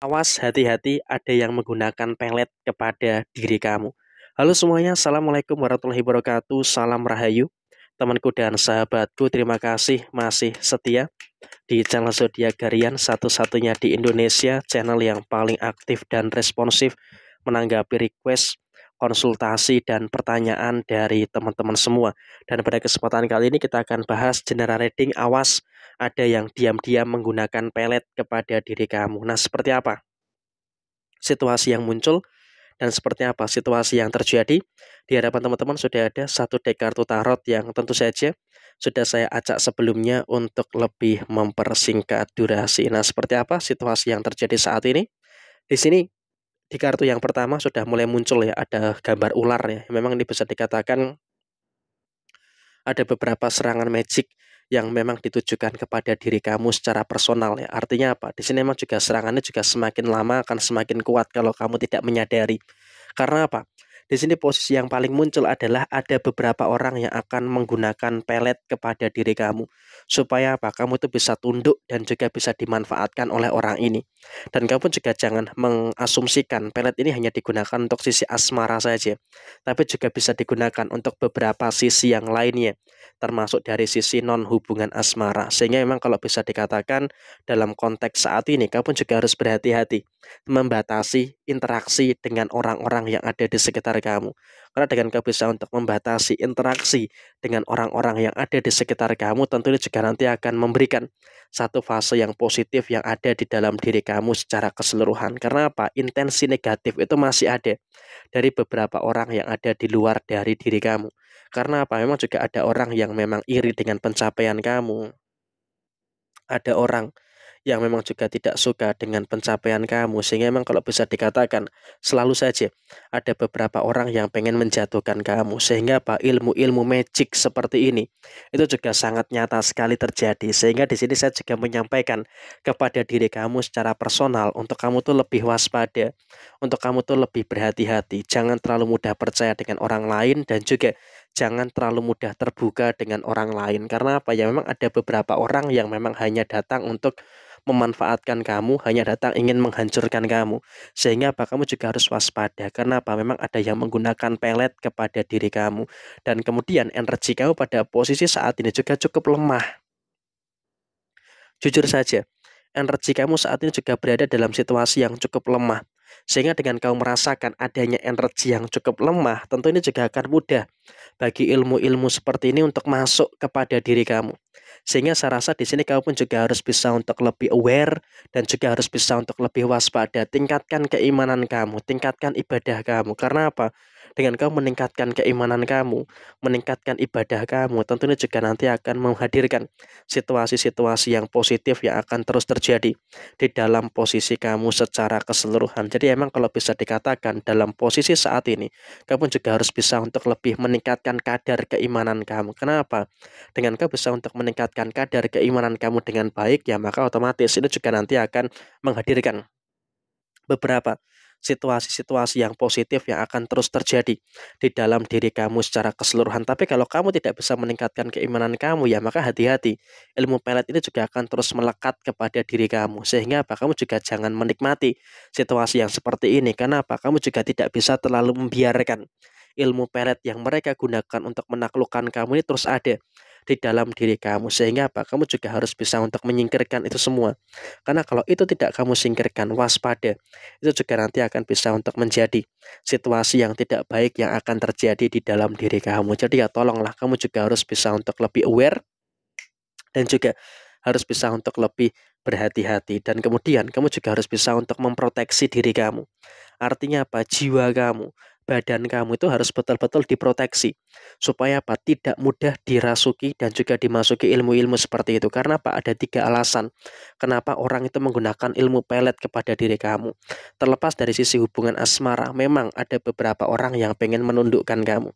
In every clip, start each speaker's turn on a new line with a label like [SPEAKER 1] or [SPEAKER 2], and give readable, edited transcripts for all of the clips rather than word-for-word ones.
[SPEAKER 1] Awas, hati-hati, ada yang menggunakan pelet kepada diri kamu. Halo semuanya, Assalamualaikum warahmatullahi wabarakatuh. Salam Rahayu. Temanku dan sahabatku, terima kasih masih setia di channel Zodiak Harian, satu-satunya di Indonesia, channel yang paling aktif dan responsif menanggapi request, konsultasi, dan pertanyaan dari teman-teman semua. Dan pada kesempatan kali ini kita akan bahas general reading. Awas, ada yang diam-diam menggunakan pelet kepada diri kamu. Nah, seperti apa situasi yang muncul dan seperti apa situasi yang terjadi? Di hadapan teman-teman sudah ada satu deck kartu tarot yang tentu saja sudah saya acak sebelumnya untuk lebih mempersingkat durasi. Nah, seperti apa situasi yang terjadi saat ini? Di sini di kartu yang pertama sudah mulai muncul ya, ada gambar ular ya. Memang ini bisa dikatakan ada beberapa serangan magic yang memang ditujukan kepada diri kamu secara personal ya. Artinya apa? Di sini memang juga serangannya juga semakin lama akan semakin kuat kalau kamu tidak menyadari. Karena apa? Di sini posisi yang paling muncul adalah ada beberapa orang yang akan menggunakan pelet kepada diri kamu. Supaya apa? Kamu itu bisa tunduk dan juga bisa dimanfaatkan oleh orang ini. Dan kamu juga jangan mengasumsikan pelet ini hanya digunakan untuk sisi asmara saja, tapi juga bisa digunakan untuk beberapa sisi yang lainnya, termasuk dari sisi non hubungan asmara. Sehingga memang kalau bisa dikatakan dalam konteks saat ini, kamu juga harus berhati-hati membatasi interaksi dengan orang-orang yang ada di sekitar kamu. Karena dengan kamu bisa untuk membatasi interaksi dengan orang-orang yang ada di sekitar kamu, tentunya juga nanti akan memberikan satu fase yang positif yang ada di dalam diri kamu secara keseluruhan. Karena apa? Intensi negatif itu masih ada dari beberapa orang yang ada di luar dari diri kamu. Karena apa? Memang juga ada orang yang memang iri dengan pencapaian kamu. Ada orang yang memang juga tidak suka dengan pencapaian kamu, sehingga memang kalau bisa dikatakan selalu saja ada beberapa orang yang pengen menjatuhkan kamu, sehingga apa ilmu-ilmu magic seperti ini itu juga sangat nyata sekali terjadi. Sehingga di sini saya juga menyampaikan kepada diri kamu secara personal untuk kamu tuh lebih waspada, untuk kamu tuh lebih berhati-hati, jangan terlalu mudah percaya dengan orang lain, dan juga jangan terlalu mudah terbuka dengan orang lain. Karena apa ya, memang ada beberapa orang yang memang hanya datang untuk memanfaatkan kamu, hanya datang ingin menghancurkan kamu. Sehingga apa, kamu juga harus waspada. Karena apa, memang ada yang menggunakan pelet kepada diri kamu. Dan kemudian energi kamu pada posisi saat ini juga cukup lemah. Jujur saja, energi kamu saat ini juga berada dalam situasi yang cukup lemah. Sehingga dengan kamu merasakan adanya energi yang cukup lemah, tentu ini juga akan mudah bagi ilmu-ilmu seperti ini untuk masuk kepada diri kamu. Sehingga saya rasa di sini kamu pun juga harus bisa untuk lebih aware dan juga harus bisa untuk lebih waspada. Tingkatkan keimanan kamu, tingkatkan ibadah kamu. Karena apa? Dengan kamu meningkatkan keimanan kamu, meningkatkan ibadah kamu, tentunya juga nanti akan menghadirkan situasi-situasi yang positif yang akan terus terjadi di dalam posisi kamu secara keseluruhan. Jadi emang kalau bisa dikatakan dalam posisi saat ini, kamu juga harus bisa untuk lebih meningkatkan kadar keimanan kamu. Kenapa? Dengan kamu bisa untuk meningkatkan kadar keimanan kamu dengan baik, ya maka otomatis ini juga nanti akan menghadirkan beberapa situasi-situasi yang positif yang akan terus terjadi di dalam diri kamu secara keseluruhan. Tapi kalau kamu tidak bisa meningkatkan keimanan kamu, ya maka hati-hati. Ilmu pelet ini juga akan terus melekat kepada diri kamu. Sehingga apa? Kamu juga jangan menikmati situasi yang seperti ini. Karena apa? Kamu juga tidak bisa terlalu membiarkan ilmu pelet yang mereka gunakan untuk menaklukkan kamu ini terus ada di dalam diri kamu. Sehingga apa? Kamu juga harus bisa untuk menyingkirkan itu semua. Karena kalau itu tidak kamu singkirkan, waspada, itu juga nanti akan bisa untuk menjadi situasi yang tidak baik yang akan terjadi di dalam diri kamu. Jadi ya tolonglah kamu juga harus bisa untuk lebih aware dan juga harus bisa untuk lebih berhati-hati. Dan kemudian kamu juga harus bisa untuk memproteksi diri kamu. Artinya apa? Jiwa kamu, badan kamu itu harus betul-betul diproteksi. Supaya apa? Tidak mudah dirasuki dan juga dimasuki ilmu-ilmu seperti itu. Karena apa? Ada tiga alasan kenapa orang itu menggunakan ilmu pelet kepada diri kamu. Terlepas dari sisi hubungan asmara, memang ada beberapa orang yang pengen menundukkan kamu.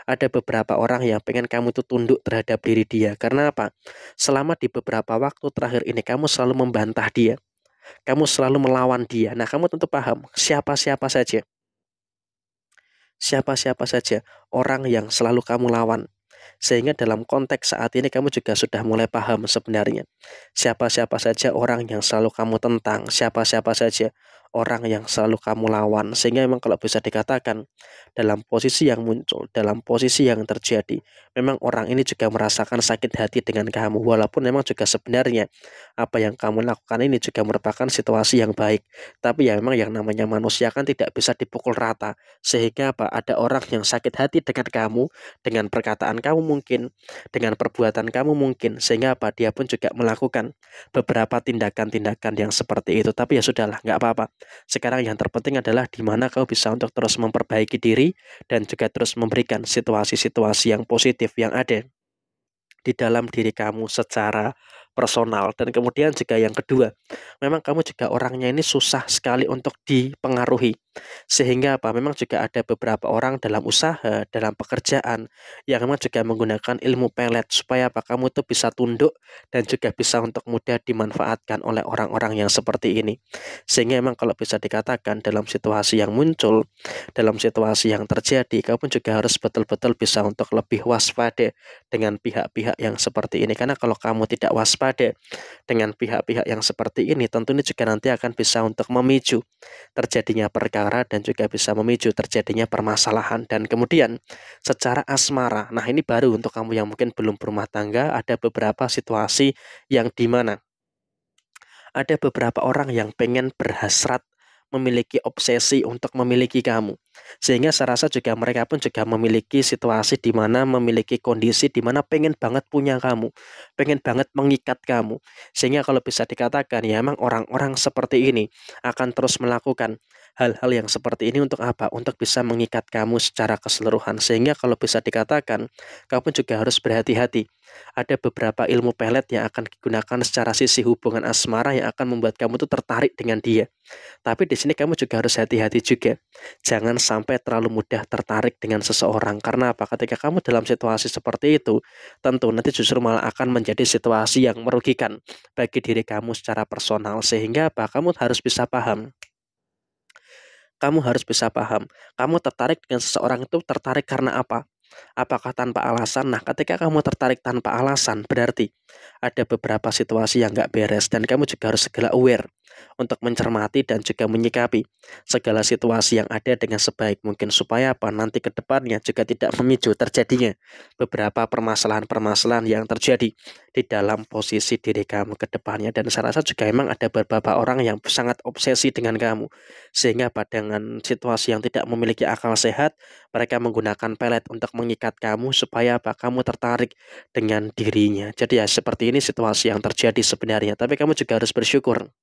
[SPEAKER 1] Ada beberapa orang yang pengen kamu itu tunduk terhadap diri dia. Karena apa? Selama di beberapa waktu terakhir ini kamu selalu membantah dia. Kamu selalu melawan dia. Nah, kamu tentu paham siapa-siapa saja. Siapa-siapa saja orang yang selalu kamu lawan. Sehingga dalam konteks saat ini kamu juga sudah mulai paham sebenarnya siapa-siapa saja orang yang selalu kamu tentang, siapa-siapa saja orang yang selalu kamu lawan. Sehingga memang kalau bisa dikatakan dalam posisi yang muncul, dalam posisi yang terjadi, memang orang ini juga merasakan sakit hati dengan kamu. Walaupun memang juga sebenarnya apa yang kamu lakukan ini juga merupakan situasi yang baik. Tapi ya memang yang namanya manusia kan tidak bisa dipukul rata. Sehingga apa? Ada orang yang sakit hati dengan kamu, dengan perkataan kamu mungkin, dengan perbuatan kamu mungkin. Sehingga apa? Dia pun juga melakukan beberapa tindakan-tindakan yang seperti itu. Tapi ya sudahlah, nggak apa-apa. Sekarang yang terpenting adalah di mana kau bisa untuk terus memperbaiki diri dan juga terus memberikan situasi-situasi yang positif yang ada di dalam diri kamu secara personal. Dan kemudian juga yang kedua, memang kamu juga orangnya ini susah sekali untuk dipengaruhi. Sehingga apa? Memang juga ada beberapa orang dalam usaha, dalam pekerjaan yang memang juga menggunakan ilmu pelet supaya apa? Kamu tuh bisa tunduk dan juga bisa untuk mudah dimanfaatkan oleh orang-orang yang seperti ini. Sehingga memang kalau bisa dikatakan dalam situasi yang muncul, dalam situasi yang terjadi, kamu juga harus betul-betul bisa untuk lebih waspada dengan pihak-pihak yang seperti ini. Karena kalau kamu tidak waspada dengan pihak-pihak yang seperti ini, tentu ini juga nanti akan bisa untuk memicu terjadinya perkara dan juga bisa memicu terjadinya permasalahan. Dan kemudian secara asmara, nah ini baru untuk kamu yang mungkin belum berumah tangga, ada beberapa situasi yang dimana ada beberapa orang yang pengen berhasrat memiliki obsesi untuk memiliki kamu. Sehingga saya rasa juga mereka pun juga memiliki situasi di mana memiliki kondisi di mana pengen banget punya kamu, pengen banget mengikat kamu. Sehingga kalau bisa dikatakan ya emang orang-orang seperti ini akan terus melakukan hal-hal yang seperti ini untuk apa? Untuk bisa mengikat kamu secara keseluruhan. Sehingga kalau bisa dikatakan kamu juga harus berhati-hati. Ada beberapa ilmu pelet yang akan digunakan secara sisi hubungan asmara yang akan membuat kamu tuh tertarik dengan dia. Tapi di sini kamu juga harus hati-hati juga. Jangan sampai terlalu mudah tertarik dengan seseorang. Karena apa? Ketika kamu dalam situasi seperti itu, tentu nanti justru malah akan menjadi situasi yang merugikan bagi diri kamu secara personal. Sehingga apa? Kamu harus bisa paham. Kamu harus bisa paham. Kamu tertarik dengan seseorang itu tertarik karena apa? Apakah tanpa alasan? Nah, ketika kamu tertarik tanpa alasan, berarti ada beberapa situasi yang nggak beres dan kamu juga harus segera aware untuk mencermati dan juga menyikapi segala situasi yang ada dengan sebaik mungkin supaya apa nanti ke depannya juga tidak memicu terjadinya beberapa permasalahan-permasalahan yang terjadi di dalam posisi diri kamu ke depannya. Dan saya rasa juga memang ada beberapa orang yang sangat obsesi dengan kamu sehingga dengan situasi yang tidak memiliki akal sehat mereka menggunakan pelet untuk mengikat kamu supaya apa? Kamu tertarik dengan dirinya. Jadi ya seperti ini situasi yang terjadi sebenarnya. Tapi kamu juga harus bersyukur.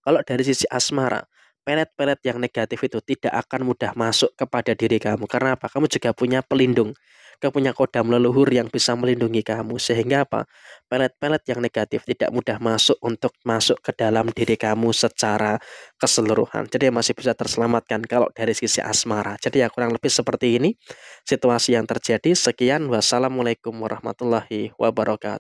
[SPEAKER 1] Kalau dari sisi asmara, pelet-pelet yang negatif itu tidak akan mudah masuk kepada diri kamu. Karena apa? Kamu juga punya pelindung. Kamu punya kodam leluhur yang bisa melindungi kamu. Sehingga apa? Pelet-pelet yang negatif tidak mudah masuk untuk masuk ke dalam diri kamu secara keseluruhan. Jadi masih bisa terselamatkan kalau dari sisi asmara. Jadi ya kurang lebih seperti ini situasi yang terjadi. Sekian. Wassalamualaikum warahmatullahi wabarakatuh.